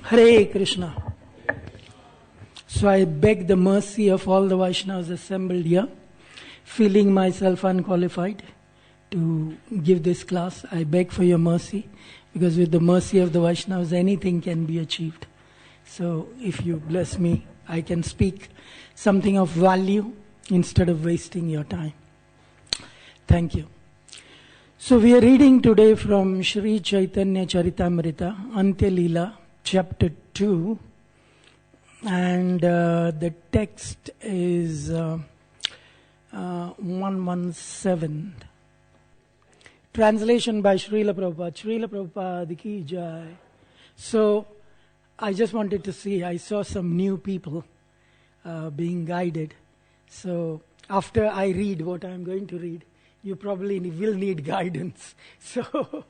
Hare Krishna. So I beg the mercy of all the Vaishnavas assembled here, feeling myself unqualified to give this class. I beg for your mercy, because with the mercy of the Vaishnavas, anything can be achieved. So if you bless me, I can speak something of value instead of wasting your time. Thank you. So we are reading today from Sri Chaitanya Charitamrita, Antya Leela, chapter 2, and the text is 117. Translation by Srila Prabhupada. Srila Prabhupada ki jai. So I just wanted to see, I saw some new people being guided. So after I read what I'm going to read, you probably will need guidance. So,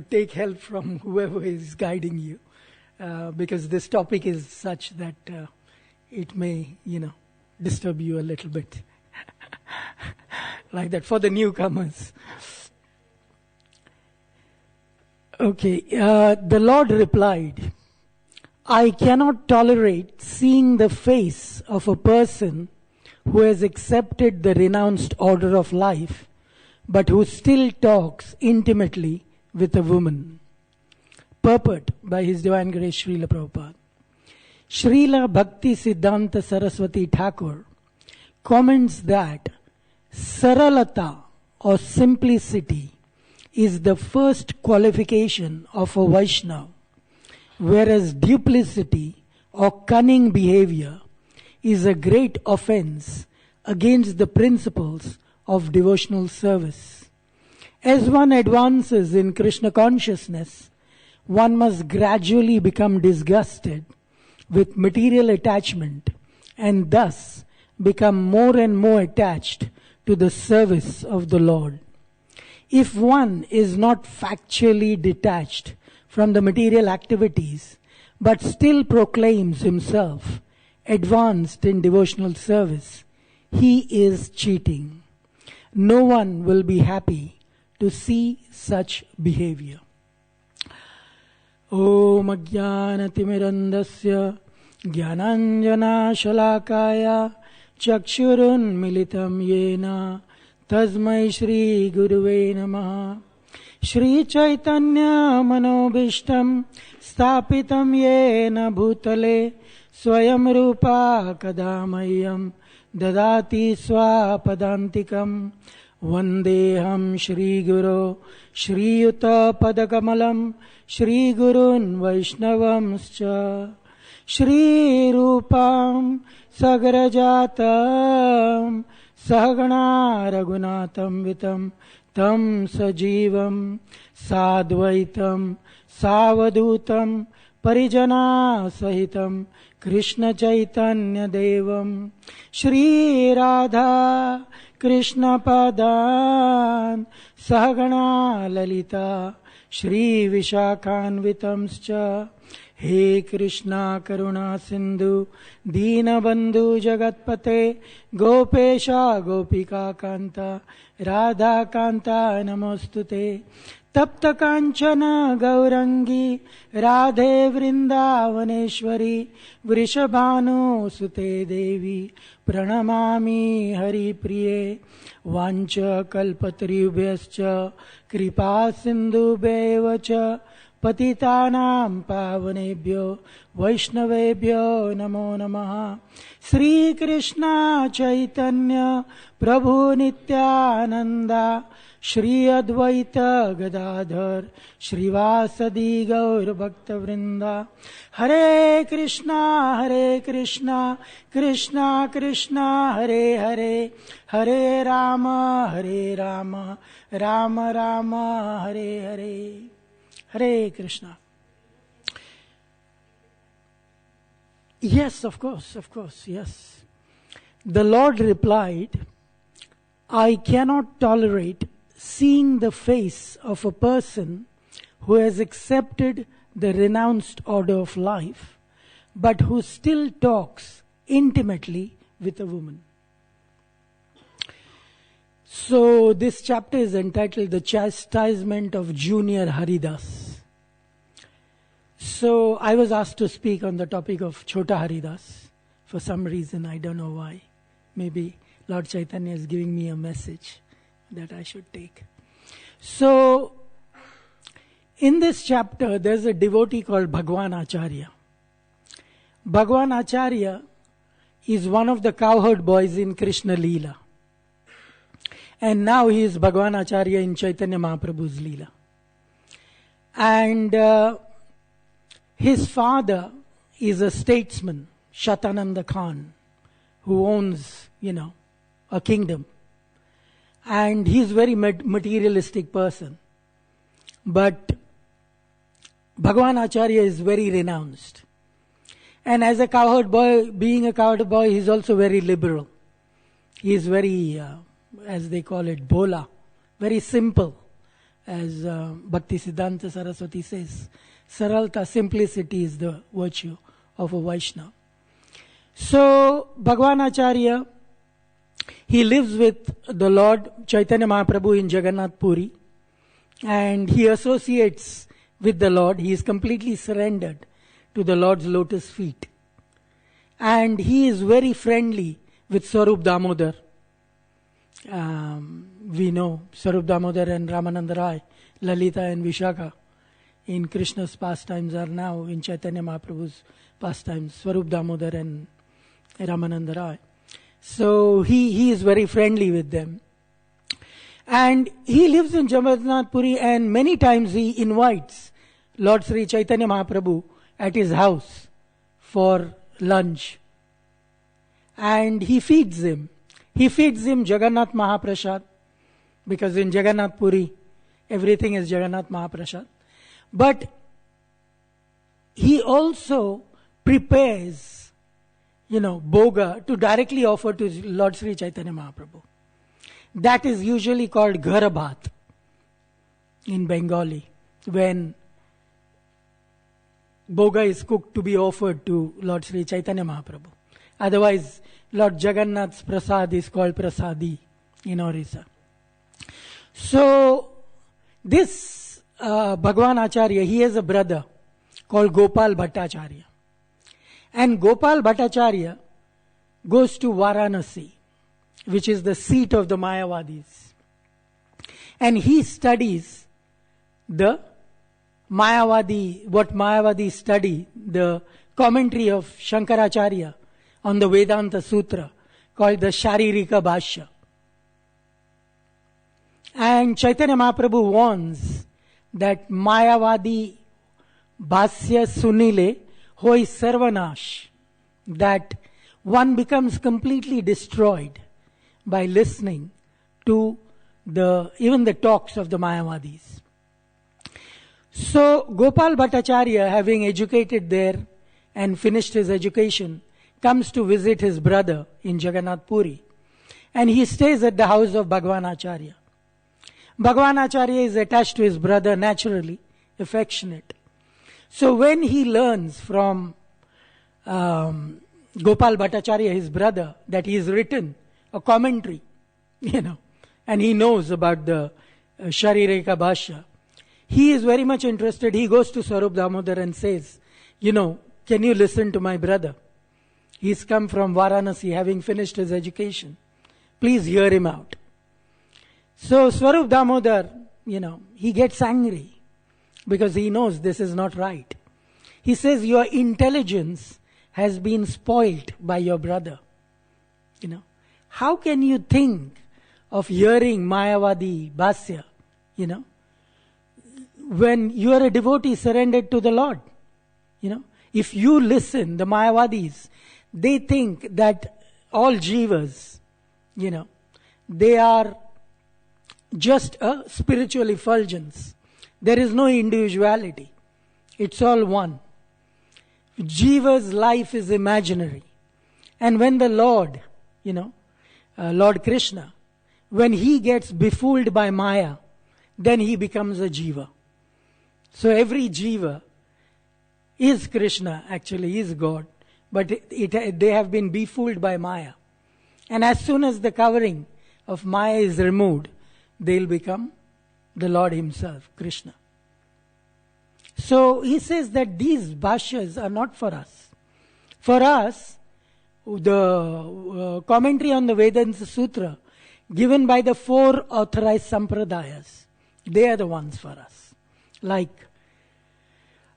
take help from whoever is guiding you. Because this topic is such that it may, disturb you a little bit. Like that, for the newcomers. Okay, the Lord replied, I cannot tolerate seeing the face of a person who has accepted the renounced order of life, but who still talks intimately with a woman. Purport by His Divine Grace Srila Prabhupada. Srila Bhakti Siddhanta Saraswati Thakur comments that Saralata or simplicity is the first qualification of a Vaishnava, whereas duplicity or cunning behavior is a great offense against the principles of devotional service. As one advances in Krishna consciousness, one must gradually become disgusted with material attachment and thus become more and more attached to the service of the Lord. If one is not factually detached from the material activities, but still proclaims himself advanced in devotional service, he is cheating. No one will be happy to see such behavior. Om Ajnanatimirandasya Jnananjana Shalakaya Chakshurun Militam Yena Tasmai Shri Guruve Namaha. Shri Chaitanya Manobishtam Stapitam Yena Bhutale Swayam Rupa Kadamayam Dadati Swapadantikam Vandeham Shri Guru Shri Yuta Padakamalam Shri Gurun Vaishnavamscha Shri Rupam Sagrajatam Sahagana Raghunatam Vitam Tam Sajivam Sadvaitam Savadutam Parijana Sahitam Krishna Chaitanya Devam Shri Radha Krishna Padan Sahagana Lalita Shri Vishakhanvitamscha. He Krishna Karuna Sindhu Dina Bandhu Jagatpate Gopesha Gopika Kanta Radha Kanta Namostute Tapta Kanchana Gaurangi Radhe Vrindavaneshwari Vrishabhanu Sute Devi Pranamami Hari Priye Vancha Kalpatarubhyascha Kripa Sindhu Bevacha Patitanam Pavanebhyo Vaishnavebhyo Namo Namaha. Sri Krishna Chaitanya Prabhu Nityananda Shri Advaita Gadadhar Shri Vasadi Gaur Bhakta Vrinda. Hare Krishna Krishna Krishna Hare Hare Hare Rama Rama Rama Hare Hare. Hare Krishna. Yes, of course, yes. The Lord replied, I cannot tolerate seeing the face of a person who has accepted the renounced order of life, but who still talks intimately with a woman. So this chapter is entitled The Chastisement of Junior Haridas. So I was asked to speak on the topic of Chota Haridas. For some reason, I don't know why. Maybe Lord Chaitanya is giving me a message that I should take. So, in this chapter, there's a devotee called Bhagwan Acharya. Bhagwan Acharya is one of the cowherd boys in Krishna Leela. And now he is Bhagwan Acharya in Chaitanya Mahaprabhu's Leela. And his father is a statesman, Shatananda Khan, who owns, a kingdom. And he's a very materialistic person. But Bhagwan Acharya is very renounced. And as a cowherd boy, being a cowherd boy, he's also very liberal. He is very, as they call it, bhola, very simple. As Bhakti Siddhanta Saraswati says, saralta, simplicity is the virtue of a Vaishnava. So, Bhagwan Acharya, he lives with the Lord Chaitanya Mahaprabhu in Jagannath Puri, and he associates with the Lord. He is completely surrendered to the Lord's lotus feet. And he is very friendly with Swarup Damodar. We know Swarup Damodar and Ramananda Rai, Lalita and Vishaka in Krishna's pastimes are now in Chaitanya Mahaprabhu's pastimes, Swarup Damodar and Ramananda Rai. So he is very friendly with them. And he lives in Jagannath Puri, and many times he invites Lord Sri Chaitanya Mahaprabhu at his house for lunch. And he feeds him. He feeds him Jagannath Mahaprasad, because in Jagannath Puri, everything is Jagannath Mahaprasad. But he also prepares, boga to directly offer to Lord Sri Chaitanya Mahaprabhu. That is usually called Gharabat in Bengali, when boga is cooked to be offered to Lord Sri Chaitanya Mahaprabhu. Otherwise, Lord Jagannath's prasad is called prasadi in Orissa. So, this Bhagwan Acharya, he has a brother called Gopal Bhattacharya. And Gopal Bhattacharya goes to Varanasi, which is the seat of the Mayavadis. And he studies the Mayavadi, what Mayavadis study, the commentary of Shankaracharya on the Vedanta Sutra called the Sharirika Bhashya. And Chaitanya Mahaprabhu warns that Mayavadi Bhasya Sunile Hoi Sarvanash, that one becomes completely destroyed by listening to even the talks of the Mayavadis. So Gopal Bhattacharya, having educated there and finished his education, comes to visit his brother in Jagannath Puri. And he stays at the house of Bhagwan Acharya. Bhagwan Acharya is attached to his brother naturally, affectionate. So when he learns from Gopal Bhattacharya, his brother, that he has written a commentary, and he knows about the Sharirika Bhashya, he is very much interested. He goes to Swarup Damodar and says, can you listen to my brother? He's come from Varanasi, having finished his education. Please hear him out. So Swarup Damodar, he gets angry because he knows this is not right. He says, your intelligence has been spoilt by your brother. How can you think of hearing Mayavadi Bhasya, when you are a devotee surrendered to the Lord? If you listen, the Mayavadis, they think that all jivas, they are just a spiritual effulgence. There is no individuality. It's all one. Jiva's life is imaginary. And when the Lord, Lord Krishna, when he gets befooled by Maya, then he becomes a jiva. So every jiva is Krishna, actually is God, but they have been befooled by Maya. And as soon as the covering of Maya is removed, they'll become the Lord himself, Krishna. So he says that these bhashyas are not for us. For us, the commentary on the Vedanta Sutra given by the 4 authorized sampradayas, they are the ones for us. Like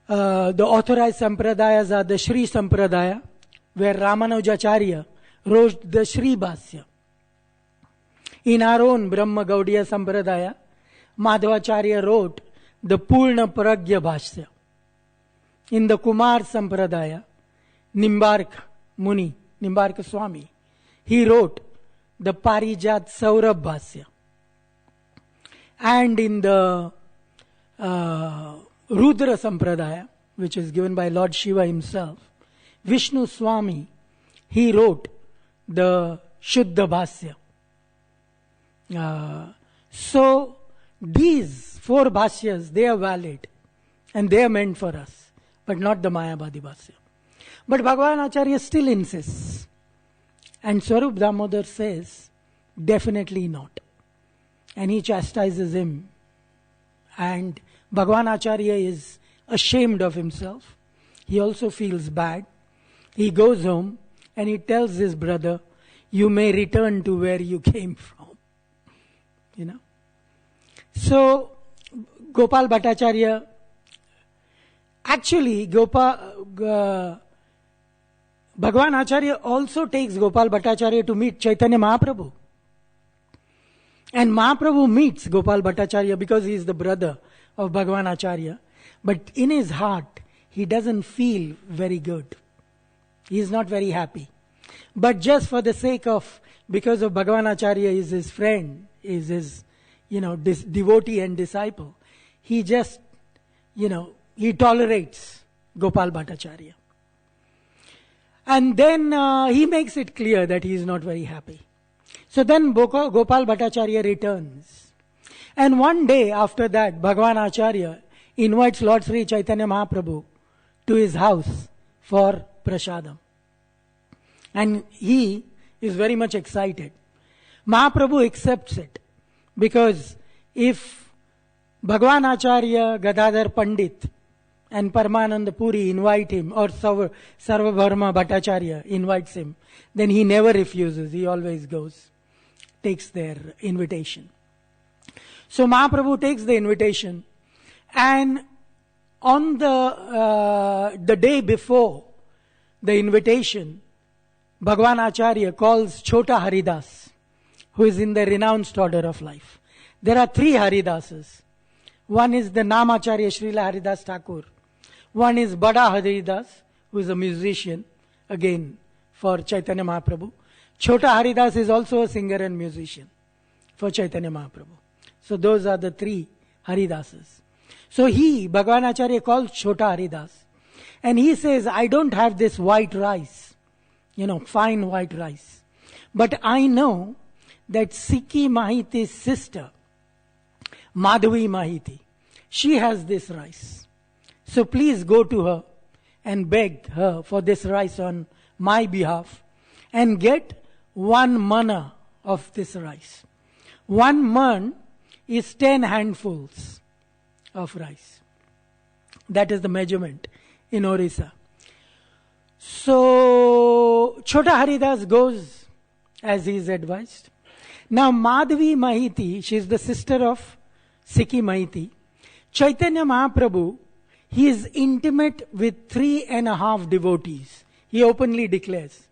the authorized sampradayas are the Sri Sampradaya, where Ramanujacharya wrote the Sri Bhasya. In our own Brahma Gaudiya Sampradaya, Madhvacharya wrote the Purna Pragya Bhashya. In the Kumar Sampradaya, Nimbarka Muni, Nimbarka Swami, he wrote the Parijat Saurabh Bhasya. And in the Rudra Sampradaya, which is given by Lord Shiva himself, Vishnu Swami, he wrote the Shuddha Bhasya. So these 4 bhashyas, they are valid and they are meant for us, but not the Mayavadi Bhasya. But Bhagavan Acharya still insists, and Swarup Damodar says, definitely not. And he chastises him, and Bhagavan Acharya is ashamed of himself. He also feels bad. He goes home and he tells his brother, you may return to where you came from. You know. So, Gopal Bhattacharya, actually, Bhagavan Acharya also takes Gopal Bhattacharya to meet Chaitanya Mahaprabhu. And Mahaprabhu meets Gopal Bhattacharya because he is the brother of Bhagavan Acharya. But in his heart, he doesn't feel very good. He is not very happy. But just for the sake of, because of Bhagavan Acharya is his friend, is his, devotee and disciple, he just, he tolerates Gopal Bhattacharya. And then he makes it clear that he is not very happy. So then Gopal Bhattacharya returns. And one day after that, Bhagavan Acharya invites Lord Sri Chaitanya Mahaprabhu to his house for prasadam. And he is very much excited. Mahaprabhu accepts it, because if Bhagavan Acharya, Gadadhar Pandit and Paramananda Puri invite him, or Sarvabharma Bhattacharya invites him, then he never refuses. He always goes, takes their invitation. So Mahaprabhu takes the invitation, and on the day before the invitation, Bhagavan Acharya calls Chota Haridas, who is in the renounced order of life. There are 3 Haridasas. One is the Namacharya Srila Haridas Thakur. One is Bada Haridas, who is a musician, again for Chaitanya Mahaprabhu. Chota Haridas is also a singer and musician for Chaitanya Mahaprabhu. So those are the 3 Haridasas. So Bhagavan Acharya calls Chota Haridas, and he says, I don't have this white rice, fine white rice. But I know that Sikhi Mahiti's sister, Madhavi Mahiti, she has this rice. So please go to her and beg her for this rice on my behalf and get 1 manna of this rice. 1 man is 10 handfuls of rice. That is the measurement in Orissa. So Chota Haridas goes as he is advised. Now Madhavi Mahiti, she is the sister of Sikhi Mahiti. Chaitanya Mahaprabhu, he is intimate with 3.5 devotees. He openly declares.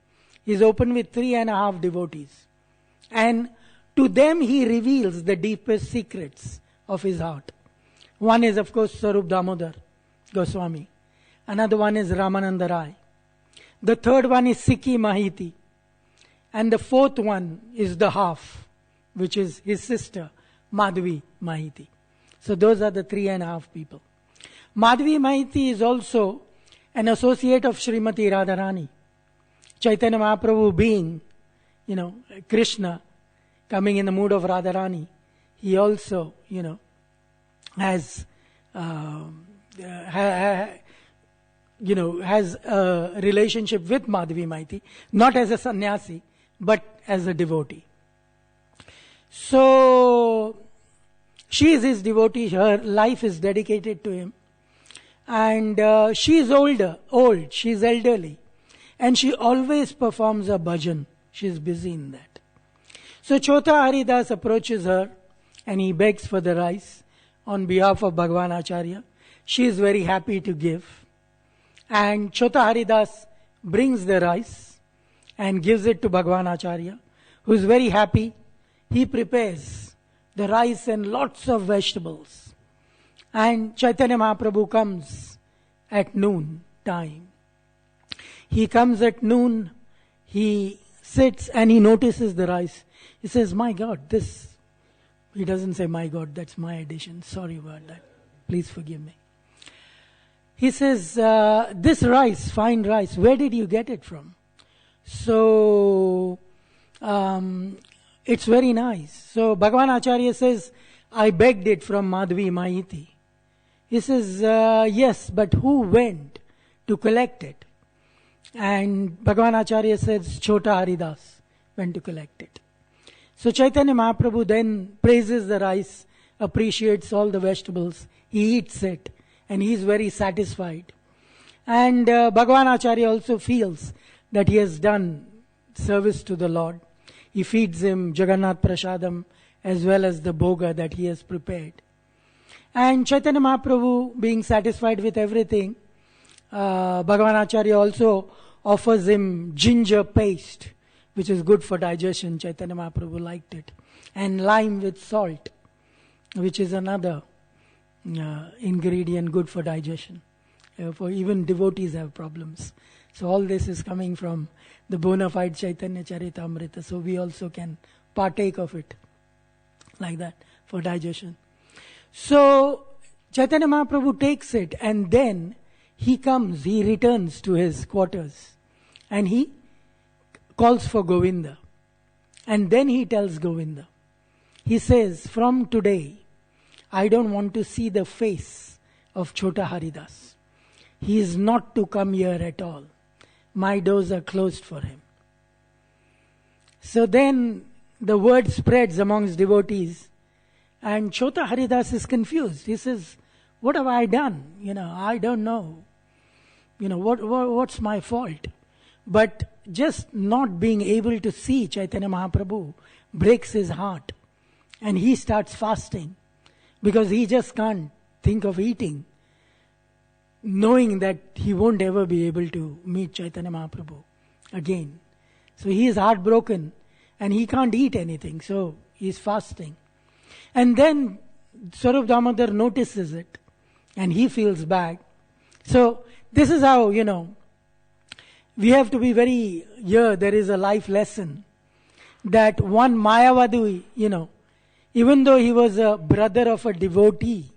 He is open with 3.5 devotees. And to them he reveals the deepest secrets of his heart. One is, of course, Swarup Damodar Goswami. Another one is Ramananda Rai. The third one is Sikhi Mahiti. And the fourth one is the half, which is his sister, Madhavi Mahiti. So those are the 3.5 people. Madhavi Mahiti is also an associate of Srimati Radharani. Chaitanya Mahaprabhu being, Krishna, coming in the mood of Radharani, he also, has a relationship with Madhavi Mahiti, not as a sannyasi, but as a devotee. So, she is his devotee, her life is dedicated to him. And she's old, she's elderly. And she always performs a bhajan. She's busy in that. So Chota Haridas approaches her and he begs for the rice on behalf of Bhagavan Acharya. She is very happy to give. And Chota Haridas brings the rice and gives it to Bhagavan Acharya, who is very happy. He prepares the rice and lots of vegetables. And Chaitanya Mahaprabhu comes at noon time. He comes at noon, he sits and he notices the rice. He says, my God, this... He doesn't say, my God, that's my addition. Sorry about that. Please forgive me. He says, this rice, fine rice, where did you get it from? So, it's very nice. So, Bhagavan Acharya says, I begged it from Madhvi Maiti. He says, yes, but who went to collect it? And Bhagavan Acharya says, Chota Haridas went to collect it. So Chaitanya Mahaprabhu then praises the rice, appreciates all the vegetables, he eats it, and he is very satisfied. And Bhagavan Acharya also feels that he has done service to the Lord. He feeds him Jagannath Prasadam as well as the bhoga that he has prepared. And Chaitanya Mahaprabhu, being satisfied with everything, Bhagavan Acharya also offers him ginger paste, which is good for digestion. Chaitanya Mahaprabhu liked it. And lime with salt, which is another ingredient good for digestion. For even devotees have problems. So all this is coming from the bona fide Chaitanya Charitamrita. So we also can partake of it like that for digestion. So Chaitanya Mahaprabhu takes it and then he returns to his quarters and he calls for Govinda. And then he tells Govinda, he says, from today, I don't want to see the face of Chota Haridas. He is not to come here at all. My doors are closed for him. So then the word spreads amongst devotees and Chota Haridas is confused. He says, what have I done? I don't know. What's my fault? But just not being able to see Chaitanya Mahaprabhu breaks his heart. And he starts fasting because he just can't think of eating, knowing that he won't ever be able to meet Chaitanya Mahaprabhu again. So he is heartbroken and he can't eat anything. So he is fasting. And then Swarup Damodar notices it and he feels bad. So this is how, we have to be there is a life lesson that one Mayavadi, even though he was a brother of a devotee,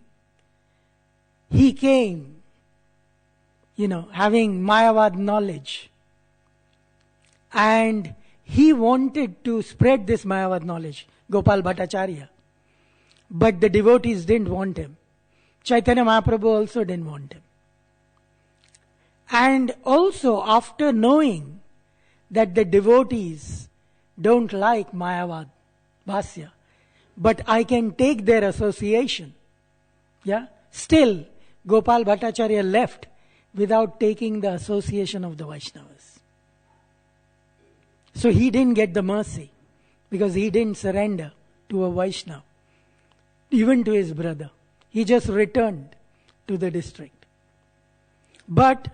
he came, having Mayavad knowledge. And he wanted to spread this Mayavad knowledge, Gopal Bhattacharya. But the devotees didn't want him. Chaitanya Mahaprabhu also didn't want him. And also, after knowing that the devotees don't like Mayavad, Bhasya, but I can take their association, still Gopal Bhattacharya left without taking the association of the Vaishnavas. So he didn't get the mercy because he didn't surrender to a Vaishnava, even to his brother. He just returned to the district. But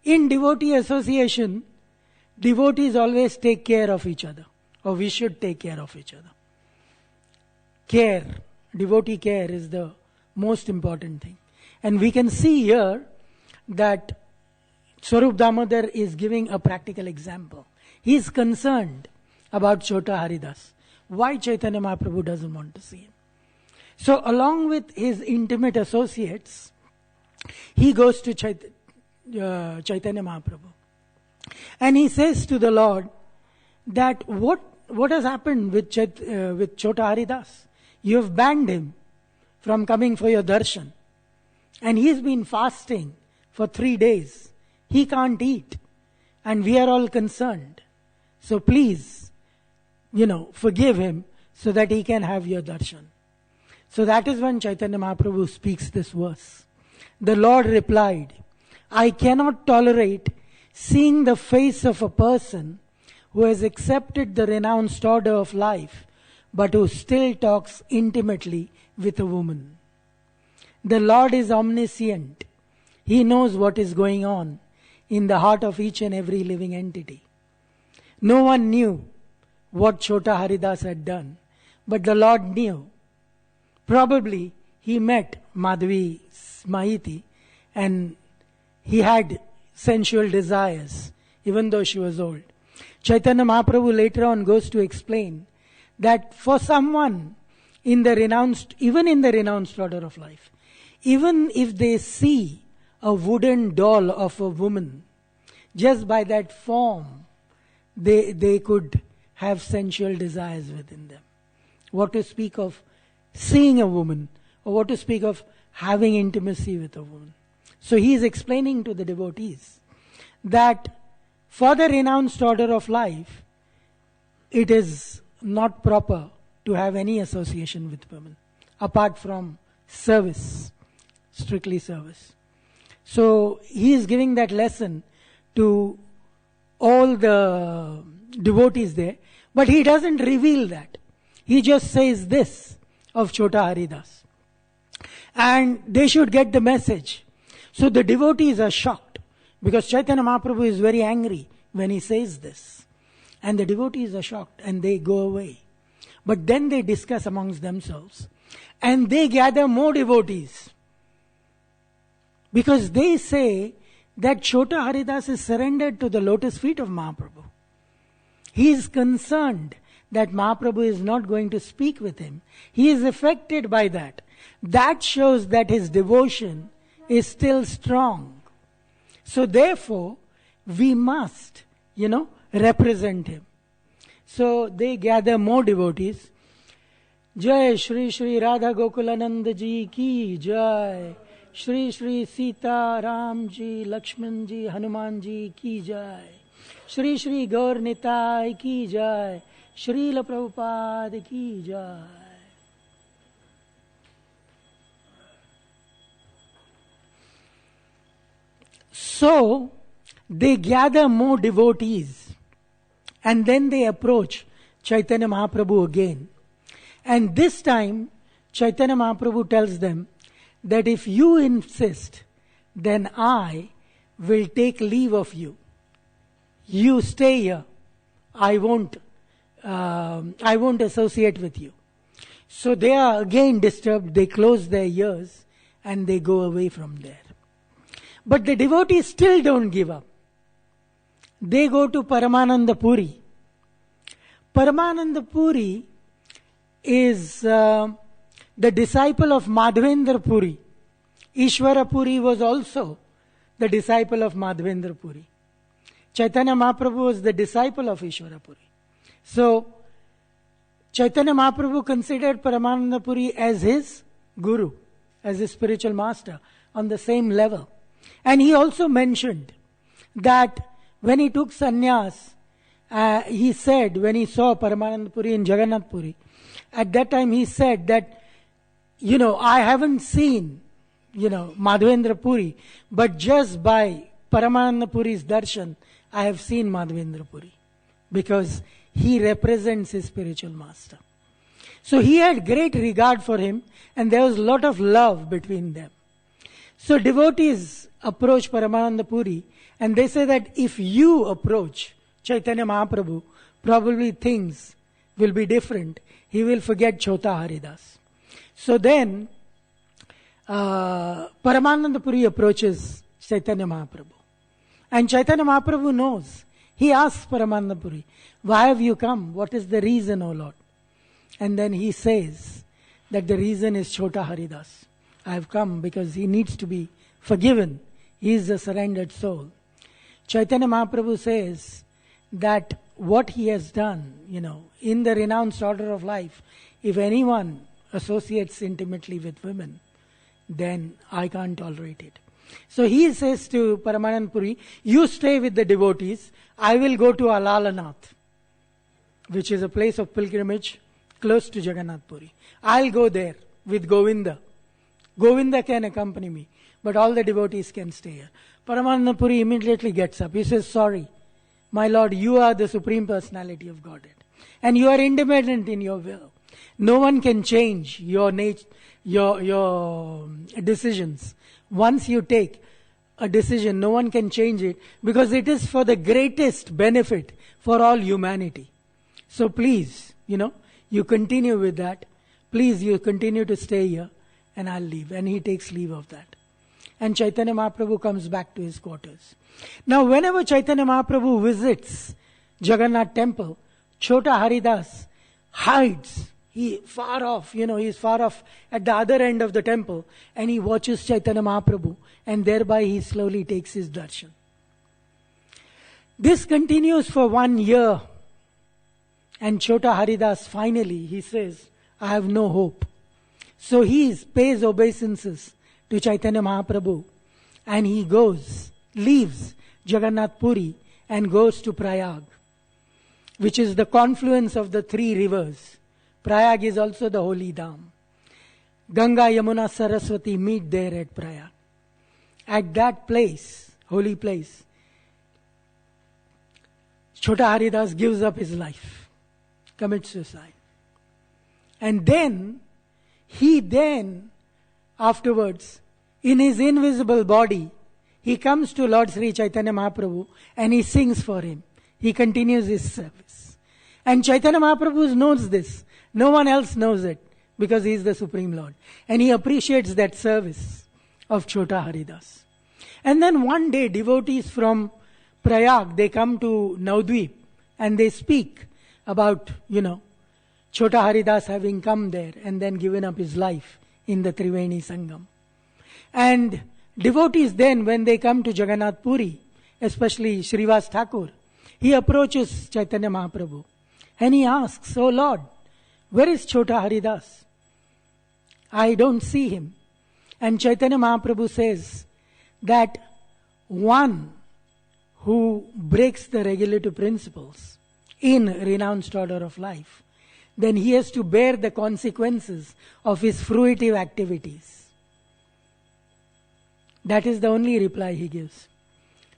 in devotee association, devotees always take care of each other, or we should take care of each other. Care, devotee care is the most important thing. And we can see here that Swarup Damodar is giving a practical example. He is concerned about Chota Haridas. Why Chaitanya Mahaprabhu doesn't want to see him? So along with his intimate associates, he goes to Chaitanya Mahaprabhu. And he says to the Lord that what has happened with Chota Haridas? You have banned him from coming for your darshan. And he's been fasting for 3 days. He can't eat. And we are all concerned. So please, forgive him so that he can have your darshan. So that is when Chaitanya Mahaprabhu speaks this verse. The Lord replied, I cannot tolerate seeing the face of a person who has accepted the renounced order of life, but who still talks intimately with a woman. The Lord is omniscient. He knows what is going on in the heart of each and every living entity. No one knew what Chota Haridas had done, but the Lord knew. Probably he met Madhvi Mahiti and he had sensual desires, even though she was old. Chaitanya Mahaprabhu later on goes to explain that for someone in the renounced, even in the renounced order of life, even if they see a wooden doll of a woman, just by that form, they could have sensual desires within them. What to speak of seeing a woman, or what to speak of having intimacy with a woman. So he is explaining to the devotees that for the renounced order of life, it is not proper to have any association with women, apart from service, strictly service. So he is giving that lesson to all the devotees there, but he doesn't reveal that. He just says this of Chota Haridas. And they should get the message. So the devotees are shocked, because Chaitanya Mahaprabhu is very angry when he says this. And the devotees are shocked and they go away. But then they discuss amongst themselves and they gather more devotees. Because they say that Chota Haridas is surrendered to the lotus feet of Mahaprabhu. He is concerned that Mahaprabhu is not going to speak with him. He is affected by that. That shows that his devotion is still strong. So therefore, we must, represent him. So they gather more devotees. Jai Shri Shri Radha Gokulanand Ji ki Jai. Shri Shri Sita Ram Ji Lakshman Ji Hanuman Ji ki Jai. Shri Shri Gaur Nitai ki Jai. Srila Prabhupada ki Jai. So they gather more devotees and then they approach Chaitanya Mahaprabhu again. And this time Chaitanya Mahaprabhu tells them that if you insist, then I will take leave of you. You stay here. I won't associate with you. So they are again disturbed. They close their ears and they go away from there. But the devotees still don't give up. They go to Paramananda Puri. Paramananda Puri is the disciple of Madhavendra Puri. Ishvara Puri was also the disciple of Madhavendra Puri. Chaitanya Mahaprabhu was the disciple of Ishvara Puri. So, Chaitanya Mahaprabhu considered Paramananda Puri as his guru, as his spiritual master, on the same level. And he also mentioned that when he took sannyas, he said, when he saw Paramananda Puri in Jagannath Puri, at that time he said that, I haven't seen, Madhavendra Puri, but just by Paramananda Puri's darshan, I have seen Madhavendra Puri. Because he represents his spiritual master. So he had great regard for him and there was a lot of love between them. So devotees approach Paramananda Puri and they say that if you approach Chaitanya Mahaprabhu, probably things will be different. He will forget Chota Haridas. So then, Paramananda Puri approaches Chaitanya Mahaprabhu. And Chaitanya Mahaprabhu knows. He asks Paramananda Puri, why have you come? What is the reason, O Lord? And then he says that the reason is Chota Haridas. I have come because he needs to be forgiven. He is a surrendered soul. Chaitanya Mahaprabhu says that what he has done, in the renounced order of life, if anyone associates intimately with women, then I can't tolerate it. So he says to Paramananda Puri, you stay with the devotees, I will go to Alalanath, which is a place of pilgrimage close to Jagannath Puri. I'll go there with Govinda. Govinda can accompany me. but all the devotees can stay here. Paramananda Puri immediately gets up. He says, sorry, my Lord, you are the Supreme Personality of Godhead. And you are independent in your will. No one can change your decisions. Once you take a decision, no one can change it, because it is for the greatest benefit for all humanity. So please, you continue with that. Please, you continue to stay here, and I'll leave. And he takes leave of that. And Chaitanya Mahaprabhu comes back to his quarters. Now, whenever Chaitanya Mahaprabhu visits Jagannath temple, Chota Haridas hides. He is far off at the other end of the temple, and he watches Chaitanya Mahaprabhu, and thereby he slowly takes his darshan. This continues for 1 year, and Chota Haridas finally, he says, I have no hope. So he pays obeisances to Chaitanya Mahaprabhu, and he leaves Jagannath Puri and goes to Prayag, which is the confluence of the 3 rivers. Prayag is also the holy dham. Ganga, Yamuna, Saraswati meet there at Prayag. At that place, holy place, Chota Haridas gives up his life, commits suicide. And he afterwards, in his invisible body, he comes to Lord Sri Chaitanya Mahaprabhu and he sings for him. He continues his service. And Chaitanya Mahaprabhu knows this. No one else knows it, because he is the Supreme Lord. And he appreciates that service of Chota Haridas. And then one day, devotees from Prayag, they come to Navdvip and they speak about, Chota Haridas having come there and then given up his life in the Triveni Sangam. And devotees then, when they come to Jagannath Puri, especially Srivas Thakur, he approaches Chaitanya Mahaprabhu and he asks, "Oh Lord, where is Chota Haridas? I don't see him." And Chaitanya Mahaprabhu says that one who breaks the regulative principles in renounced order of life, then he has to bear the consequences of his fruitive activities. That is the only reply he gives.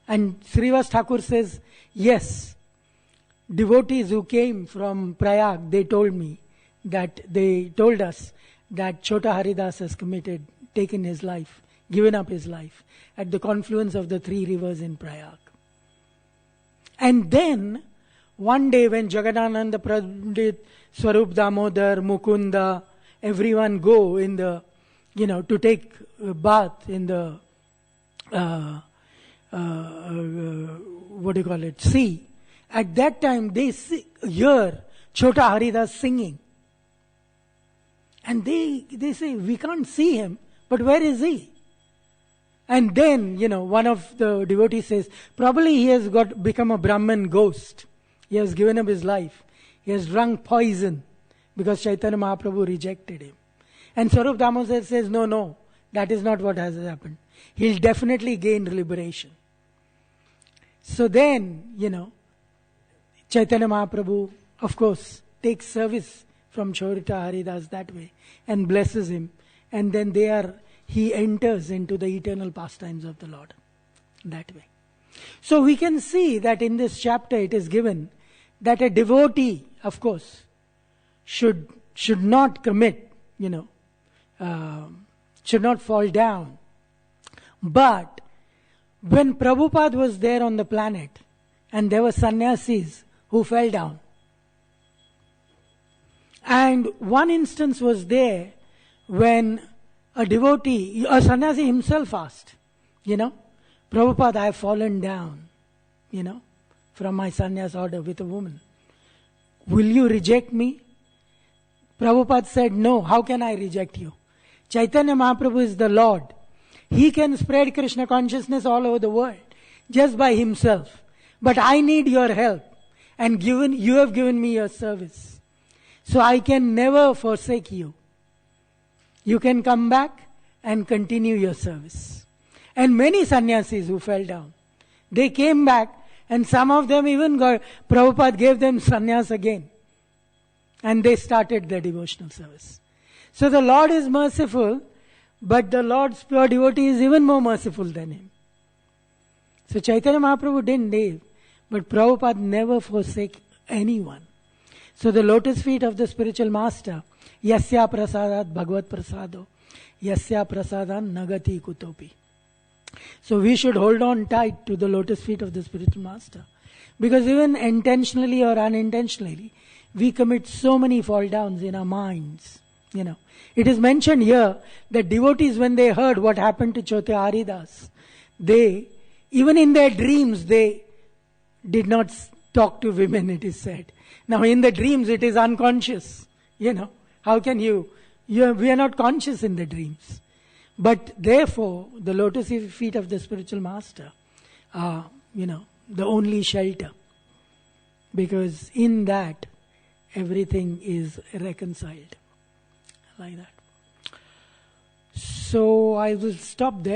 And Srivas Thakur says, yes, devotees who came from Prayag, they told us that Chota Haridas has taken his life, given up his life at the confluence of the 3 rivers in Prayag. And then, one day when Jagadananda, Pandit, Swarup Damodar, Mukunda, everyone go in the, to take a bath in the, sea. At that time, they hear Chota Haridas singing. And they say, we can't see him, but where is he? And then, one of the devotees says, probably he has become a Brahman ghost. He has given up his life. He has drunk poison because Chaitanya Mahaprabhu rejected him. And Swarup Damodar says, no, that is not what has happened. He'll definitely gain liberation. So then, Chaitanya Mahaprabhu, of course, takes service from Chota Haridas that way and blesses him. And then he enters into the eternal pastimes of the Lord that way. So we can see that in this chapter it is given that a devotee, of course, should not commit, should not fall down. But when Prabhupada was there on the planet and there were sannyasis who fell down, and one instance was there when a devotee, a sannyasi himself asked, Prabhupada, I have fallen down, from my sannyas order with a woman. Will you reject me? Prabhupada said, no, how can I reject you? Chaitanya Mahaprabhu is the Lord. He can spread Krishna consciousness all over the world just by himself. But I need your help. And you have given me your service. So I can never forsake you. You can come back and continue your service. And many sannyasis who fell down, they came back, and some of them even Prabhupada gave them sannyas again. And they started their devotional service. So the Lord is merciful, But the Lord's pure devotee is even more merciful than him. So Chaitanya Mahaprabhu didn't leave, but Prabhupada never forsake anyone. So the lotus feet of the spiritual master, Yasya prasadat bhagavad prasado, Yasya prasadan nagati kutopi. So we should hold on tight to the lotus feet of the spiritual master. Because even intentionally or unintentionally, we commit so many fall downs in our minds. It is mentioned here that devotees, when they heard what happened to Chota Haridas, they, even in their dreams, they did not talk to women, it is said. Now in the dreams it is unconscious. How can we are not conscious in the dreams. But therefore, the lotus feet of the spiritual master are, the only shelter. Because in that, everything is reconciled. Like that. So I will stop there.